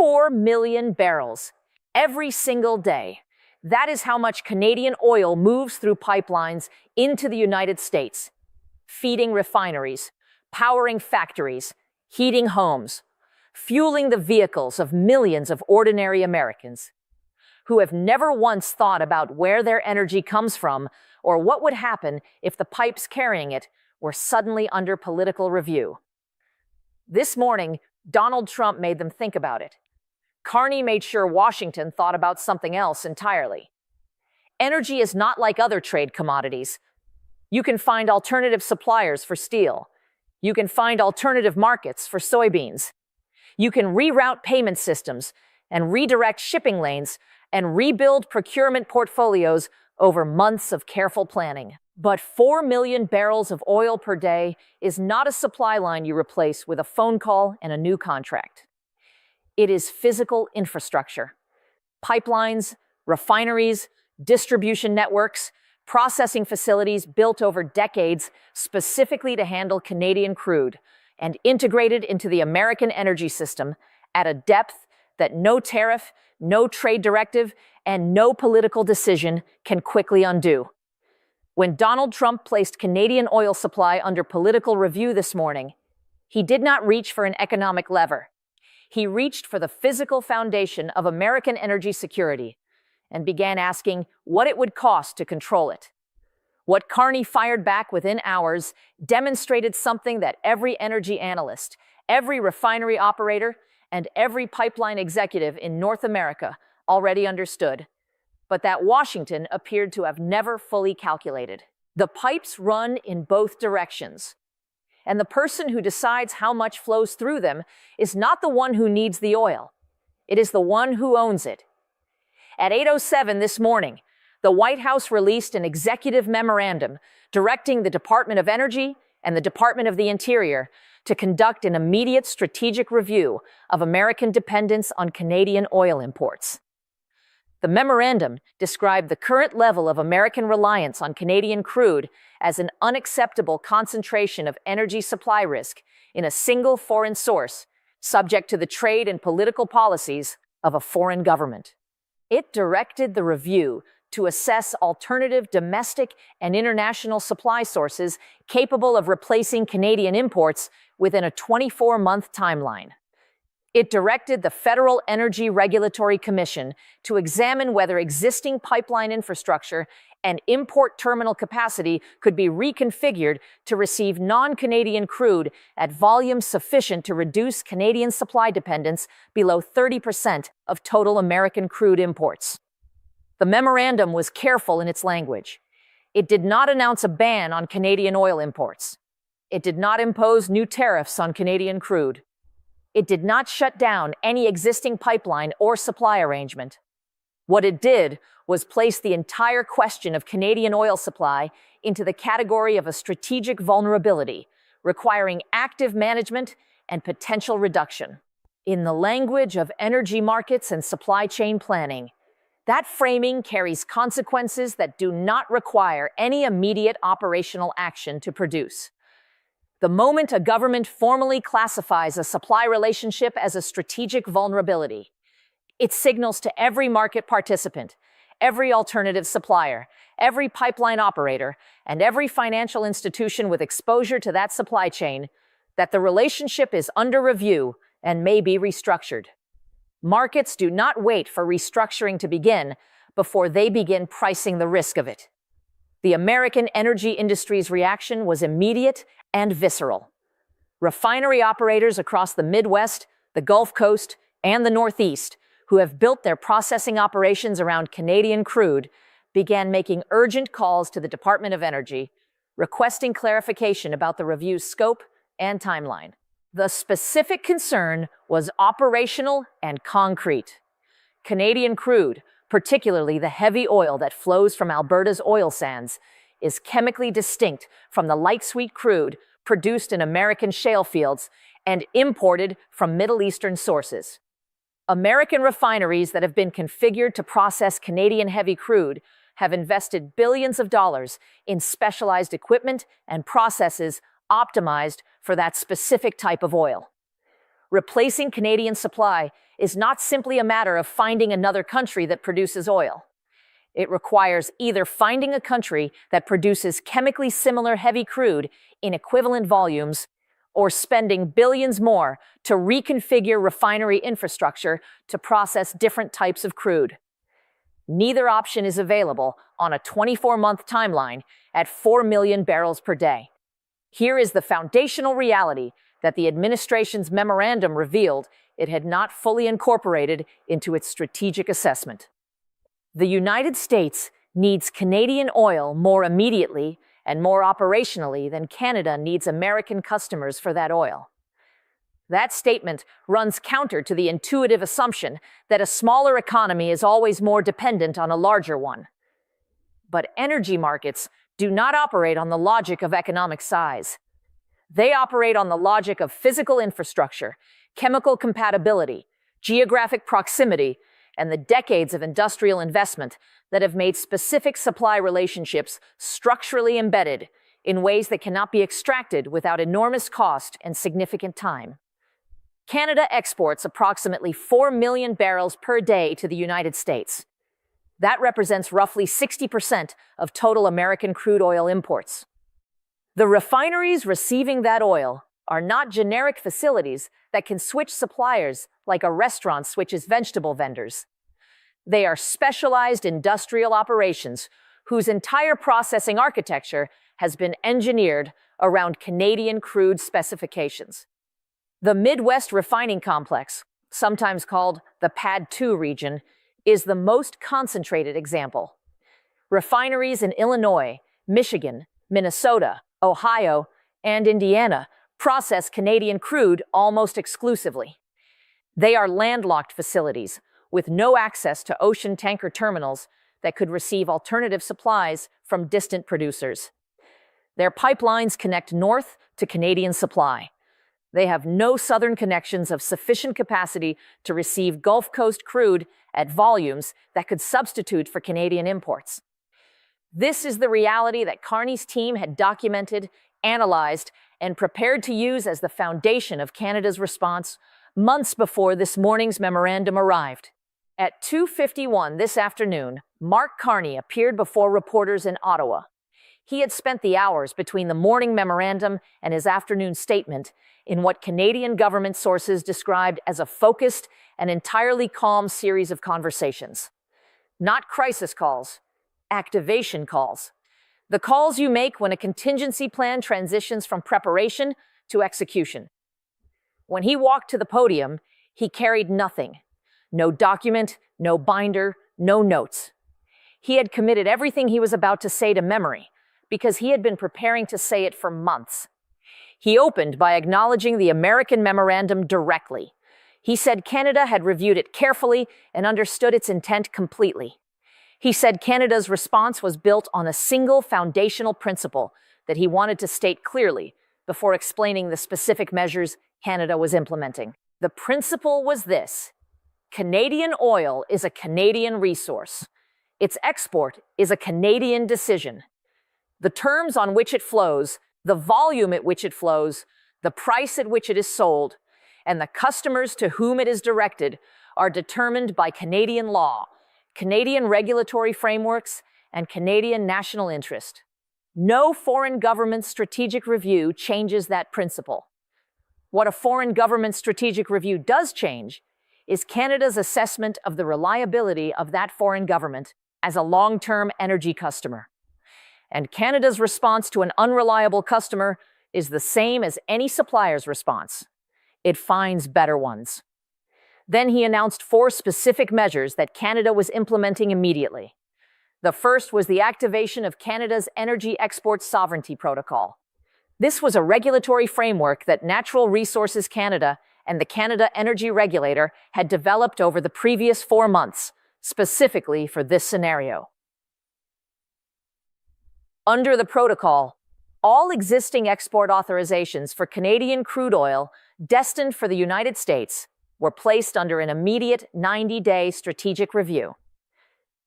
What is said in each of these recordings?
4 million barrels every single day. That is how much Canadian oil moves through pipelines into the United States, feeding refineries, powering factories, heating homes, fueling the vehicles of millions of ordinary Americans who have never once thought about where their energy comes from or what would happen if the pipes carrying it were suddenly under political review. This morning, Donald Trump made them think about it. Carney made sure Washington thought about something else entirely. Energy is not like other trade commodities. You can find alternative suppliers for steel. You can find alternative markets for soybeans. You can reroute payment systems and redirect shipping lanes and rebuild procurement portfolios over months of careful planning. But 4 million barrels of oil per day is not a supply line you replace with a phone call and a new contract. It is physical infrastructure. Pipelines, refineries, distribution networks, processing facilities built over decades specifically to handle Canadian crude and integrated into the American energy system at a depth that no tariff, no trade directive, and no political decision can quickly undo. When Donald Trump placed Canadian oil supply under political review this morning, he did not reach for an economic lever. He reached for the physical foundation of American energy security and began asking what it would cost to control it. What Carney fired back within hours demonstrated something that every energy analyst, every refinery operator, and every pipeline executive in North America already understood, but that Washington appeared to have never fully calculated. The pipes run in both directions, and the person who decides how much flows through them is not the one who needs the oil. It is the one who owns it. At 8:07 this morning, the White House released an executive memorandum directing the Department of Energy and the Department of the Interior to conduct an immediate strategic review of American dependence on Canadian oil imports. The memorandum described the current level of American reliance on Canadian crude as an unacceptable concentration of energy supply risk in a single foreign source, subject to the trade and political policies of a foreign government. It directed the review to assess alternative domestic and international supply sources capable of replacing Canadian imports within a 24-month timeline. It directed the Federal Energy Regulatory Commission to examine whether existing pipeline infrastructure and import terminal capacity could be reconfigured to receive non-Canadian crude at volumes sufficient to reduce Canadian supply dependence below 30% of total American crude imports. The memorandum was careful in its language. It did not announce a ban on Canadian oil imports. It did not impose new tariffs on Canadian crude. It did not shut down any existing pipeline or supply arrangement. What it did was place the entire question of Canadian oil supply into the category of a strategic vulnerability, requiring active management and potential reduction. In the language of energy markets and supply chain planning, that framing carries consequences that do not require any immediate operational action to produce. The moment a government formally classifies a supply relationship as a strategic vulnerability, it signals to every market participant, every alternative supplier, every pipeline operator, and every financial institution with exposure to that supply chain that the relationship is under review and may be restructured. Markets do not wait for restructuring to begin before they begin pricing the risk of it. The American energy industry's reaction was immediate and visceral. Refinery operators across the Midwest, the Gulf Coast, and the Northeast, who have built their processing operations around Canadian crude, began making urgent calls to the Department of Energy, requesting clarification about the review's scope and timeline. The specific concern was operational and concrete. Canadian crude, particularly the heavy oil that flows from Alberta's oil sands, is chemically distinct from the light sweet crude produced in American shale fields and imported from Middle Eastern sources. American refineries that have been configured to process Canadian heavy crude have invested billions of dollars in specialized equipment and processes optimized for that specific type of oil. Replacing Canadian supply is not simply a matter of finding another country that produces oil. It requires either finding a country that produces chemically similar heavy crude in equivalent volumes or spending billions more to reconfigure refinery infrastructure to process different types of crude. Neither option is available on a 24-month timeline at 4 million barrels per day. Here is the foundational reality that the administration's memorandum revealed it had not fully incorporated into its strategic assessment. The United States needs Canadian oil more immediately and more operationally than Canada needs American customers for that oil. That statement runs counter to the intuitive assumption that a smaller economy is always more dependent on a larger one. But energy markets do not operate on the logic of economic size. They operate on the logic of physical infrastructure, chemical compatibility, geographic proximity, and the decades of industrial investment that have made specific supply relationships structurally embedded in ways that cannot be extracted without enormous cost and significant time. Canada exports approximately 4 million barrels per day to the United States. That represents roughly 60% of total American crude oil imports. The refineries receiving that oil are not generic facilities that can switch suppliers like a restaurant switches vegetable vendors. They are specialized industrial operations whose entire processing architecture has been engineered around Canadian crude specifications. The Midwest Refining Complex, sometimes called the PADD 2 region, is the most concentrated example. Refineries in Illinois, Michigan, Minnesota, Ohio, and Indiana process Canadian crude almost exclusively. They are landlocked facilities with no access to ocean tanker terminals that could receive alternative supplies from distant producers. Their pipelines connect north to Canadian supply. They have no southern connections of sufficient capacity to receive Gulf Coast crude at volumes that could substitute for Canadian imports. This is the reality that Carney's team had documented, analyzed, and prepared to use as the foundation of Canada's response months before this morning's memorandum arrived. At 2:51 this afternoon, Mark Carney appeared before reporters in Ottawa. He had spent the hours between the morning memorandum and his afternoon statement in what Canadian government sources described as a focused and entirely calm series of conversations. Not crisis calls, activation calls. The calls you make when a contingency plan transitions from preparation to execution. When he walked to the podium, he carried nothing. No document, no binder, no notes. He had committed everything he was about to say to memory because he had been preparing to say it for months. He opened by acknowledging the American memorandum directly. He said Canada had reviewed it carefully and understood its intent completely. He said Canada's response was built on a single foundational principle that he wanted to state clearly before explaining the specific measures Canada was implementing. The principle was this: Canadian oil is a Canadian resource. Its export is a Canadian decision. The terms on which it flows, the volume at which it flows, the price at which it is sold, and the customers to whom it is directed are determined by Canadian law, Canadian regulatory frameworks, and Canadian national interest. No foreign government strategic review changes that principle. What a foreign government strategic review does change is Canada's assessment of the reliability of that foreign government as a long-term energy customer. And Canada's response to an unreliable customer is the same as any supplier's response. It finds better ones. Then he announced 4 specific measures that Canada was implementing immediately. The first was the activation of Canada's Energy Export Sovereignty Protocol. This was a regulatory framework that Natural Resources Canada and the Canada Energy Regulator had developed over the previous 4 months, specifically for this scenario. Under the protocol, all existing export authorizations for Canadian crude oil destined for the United States were placed under an immediate 90-day strategic review.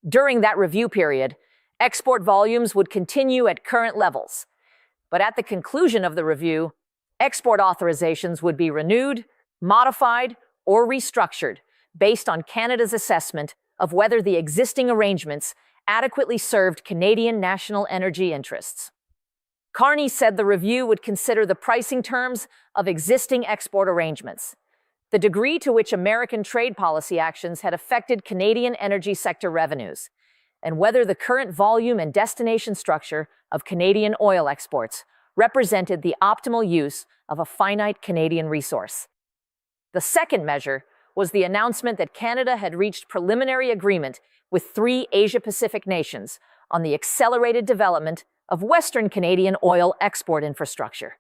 During that review period, export volumes would continue at current levels, but at the conclusion of the review, export authorizations would be renewed, modified, or restructured based on Canada's assessment of whether the existing arrangements adequately served Canadian national energy interests. Carney said the review would consider the pricing terms of existing export arrangements, the degree to which American trade policy actions had affected Canadian energy sector revenues, and whether the current volume and destination structure of Canadian oil exports represented the optimal use of a finite Canadian resource. The second measure was the announcement that Canada had reached preliminary agreement with 3 Asia-Pacific nations on the accelerated development of Western Canadian oil export infrastructure.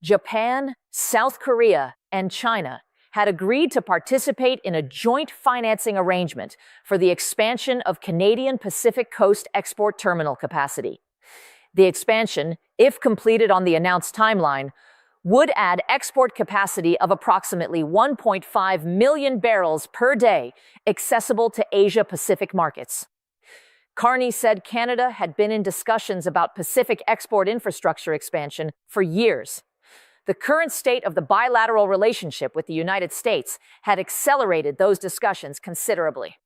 Japan, South Korea, and China had agreed to participate in a joint financing arrangement for the expansion of Canadian Pacific Coast export terminal capacity. The expansion, if completed on the announced timeline, would add export capacity of approximately 1.5 million barrels per day accessible to Asia-Pacific markets. Carney said Canada had been in discussions about Pacific export infrastructure expansion for years. The current state of the bilateral relationship with the United States had accelerated those discussions considerably.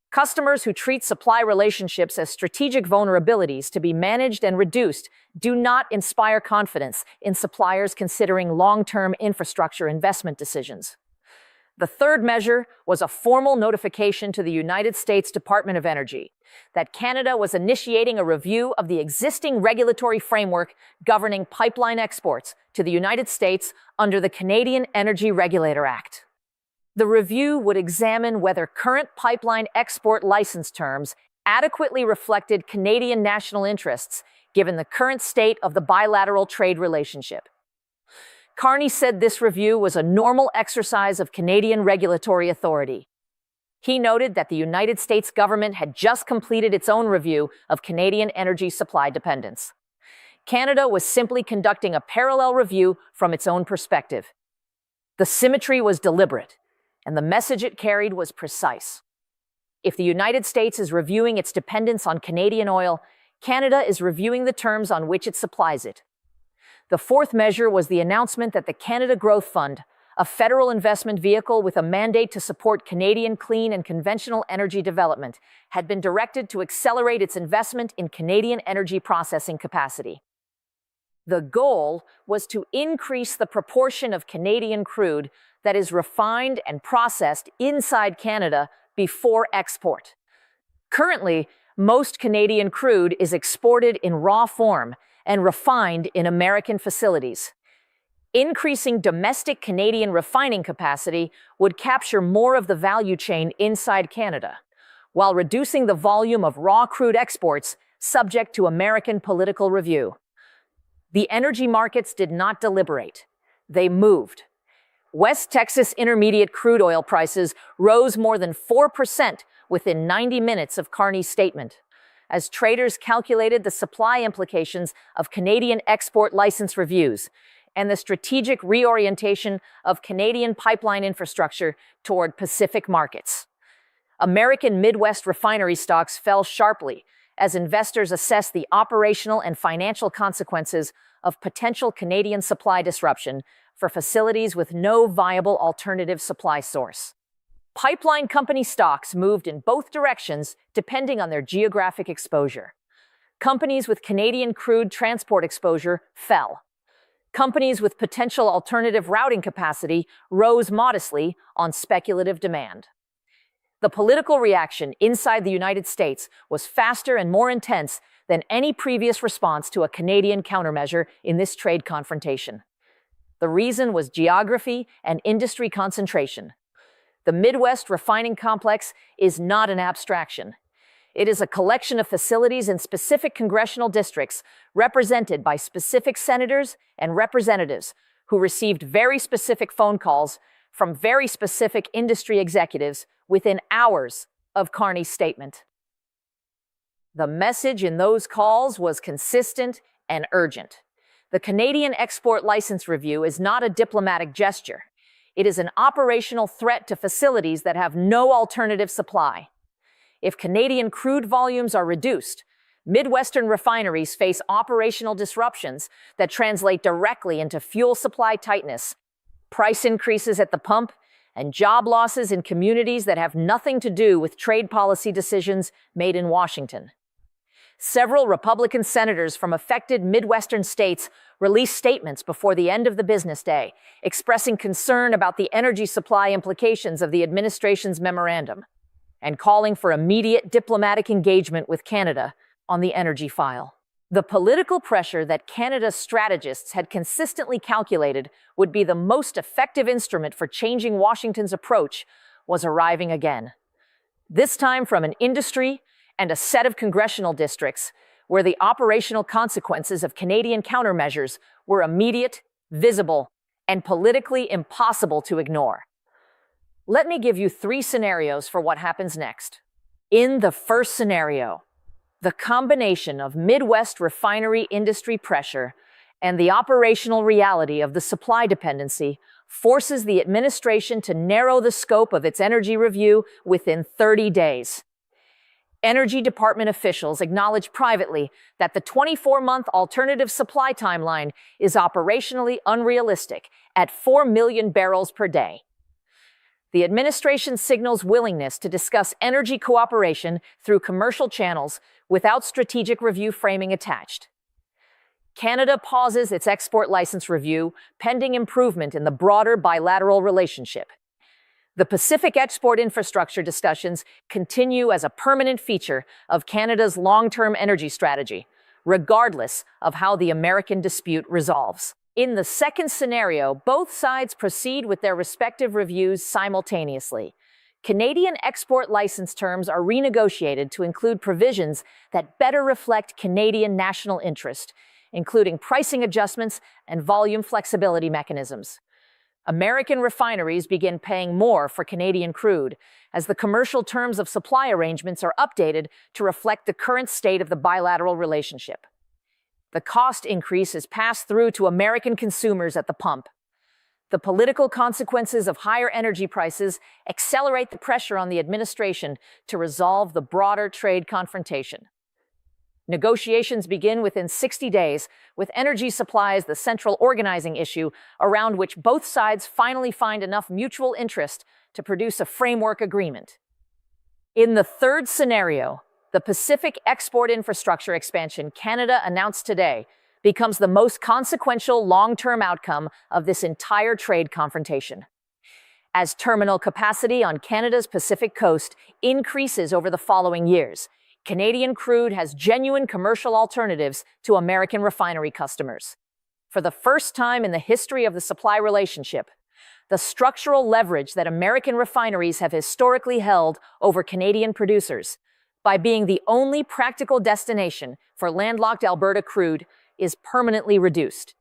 Customers who treat supply relationships as strategic vulnerabilities to be managed and reduced do not inspire confidence in suppliers considering long-term infrastructure investment decisions. The third measure was a formal notification to the United States Department of Energy that Canada was initiating a review of the existing regulatory framework governing pipeline exports to the United States under the Canadian Energy Regulator Act. The review would examine whether current pipeline export license terms adequately reflected Canadian national interests given the current state of the bilateral trade relationship. Carney said this review was a normal exercise of Canadian regulatory authority. He noted that the United States government had just completed its own review of Canadian energy supply dependence. Canada was simply conducting a parallel review from its own perspective. The symmetry was deliberate, and the message it carried was precise. If the United States is reviewing its dependence on Canadian oil, Canada is reviewing the terms on which it supplies it. The fourth measure was the announcement that the Canada Growth Fund, a federal investment vehicle with a mandate to support Canadian clean and conventional energy development, had been directed to accelerate its investment in Canadian energy processing capacity. The goal was to increase the proportion of Canadian crude that is refined and processed inside Canada before export. Currently, most Canadian crude is exported in raw form and refined in American facilities. Increasing domestic Canadian refining capacity would capture more of the value chain inside Canada, while reducing the volume of raw crude exports subject to American political review. The energy markets did not deliberate. They moved. West Texas Intermediate crude oil prices rose more than 4% within 90 minutes of Carney's statement, as traders calculated the supply implications of Canadian export license reviews and the strategic reorientation of Canadian pipeline infrastructure toward Pacific markets. American Midwest refinery stocks fell sharply as investors assessed the operational and financial consequences of potential Canadian supply disruption for facilities with no viable alternative supply source. Pipeline company stocks moved in both directions depending on their geographic exposure. Companies with Canadian crude transport exposure fell. Companies with potential alternative routing capacity rose modestly on speculative demand. The political reaction inside the United States was faster and more intense than any previous response to a Canadian countermeasure in this trade confrontation. The reason was geography and industry concentration. The Midwest refining complex is not an abstraction. It is a collection of facilities in specific congressional districts represented by specific senators and representatives who received very specific phone calls from very specific industry executives within hours of Carney's statement. The message in those calls was consistent and urgent. The Canadian Export License Review is not a diplomatic gesture. It is an operational threat to facilities that have no alternative supply. If Canadian crude volumes are reduced, Midwestern refineries face operational disruptions that translate directly into fuel supply tightness price increases at the pump, and job losses in communities that have nothing to do with trade policy decisions made in Washington. Several Republican senators from affected Midwestern states released statements before the end of the business day, expressing concern about the energy supply implications of the administration's memorandum and calling for immediate diplomatic engagement with Canada on the energy file. The political pressure that Canada's strategists had consistently calculated would be the most effective instrument for changing Washington's approach was arriving again. This time from an industry and a set of congressional districts where the operational consequences of Canadian countermeasures were immediate, visible, and politically impossible to ignore. Let me give you 3 scenarios for what happens next. In the first scenario, the combination of Midwest refinery industry pressure and the operational reality of the supply dependency forces the administration to narrow the scope of its energy review within 30 days. Energy Department officials acknowledge privately that the 24-month alternative supply timeline is operationally unrealistic at 4 million barrels per day. The administration signals willingness to discuss energy cooperation through commercial channels without strategic review framing attached. Canada pauses its export license review pending improvement in the broader bilateral relationship. The Pacific export infrastructure discussions continue as a permanent feature of Canada's long-term energy strategy, regardless of how the American dispute resolves. In the second scenario, both sides proceed with their respective reviews simultaneously. Canadian export license terms are renegotiated to include provisions that better reflect Canadian national interest, including pricing adjustments and volume flexibility mechanisms. American refineries begin paying more for Canadian crude as the commercial terms of supply arrangements are updated to reflect the current state of the bilateral relationship. The cost increase is passed through to American consumers at the pump. The political consequences of higher energy prices accelerate the pressure on the administration to resolve the broader trade confrontation. Negotiations begin within 60 days, with energy supplies the central organizing issue around which both sides finally find enough mutual interest to produce a framework agreement. In the third scenario, the Pacific export infrastructure expansion Canada announced today becomes the most consequential long-term outcome of this entire trade confrontation. As terminal capacity on Canada's Pacific coast increases over the following years, Canadian crude has genuine commercial alternatives to American refinery customers. For the first time in the history of the supply relationship, the structural leverage that American refineries have historically held over Canadian producers, by being the only practical destination for landlocked Alberta crude, is permanently reduced.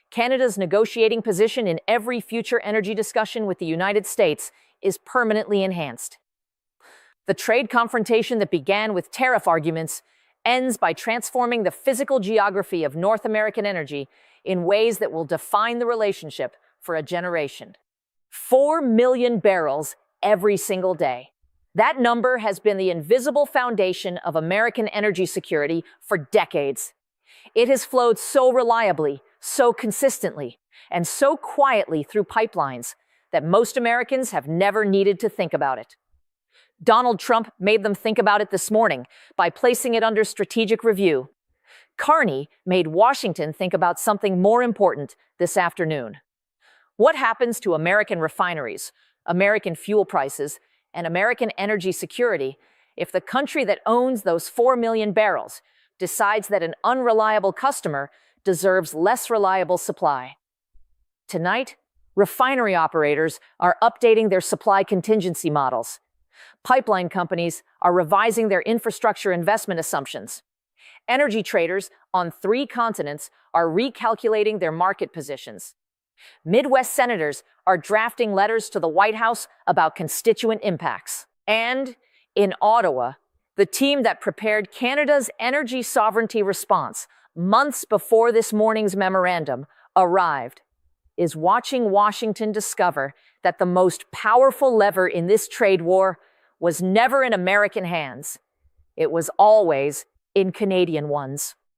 Canada's negotiating position in every future energy discussion with the United States is permanently enhanced. The trade confrontation that began with tariff arguments ends by transforming the physical geography of North American energy in ways that will define the relationship for a generation. 4 million barrels every single day. That number has been the invisible foundation of American energy security for decades. It has flowed so reliably, so consistently, and so quietly through pipelines that most Americans have never needed to think about it. Donald Trump made them think about it this morning by placing it under strategic review. Carney made Washington think about something more important this afternoon. What happens to American refineries, American fuel prices, and American energy security if the country that owns those 4 million barrels decides that an unreliable customer deserves less reliable supply? Tonight, refinery operators are updating their supply contingency models. Pipeline companies are revising their infrastructure investment assumptions. Energy traders on 3 continents are recalculating their market positions. Midwest senators are drafting letters to the White House about constituent impacts. And in Ottawa, the team that prepared Canada's energy sovereignty response months before this morning's memorandum arrived, is watching Washington discover that the most powerful lever in this trade war was never in American hands. It was always in Canadian ones.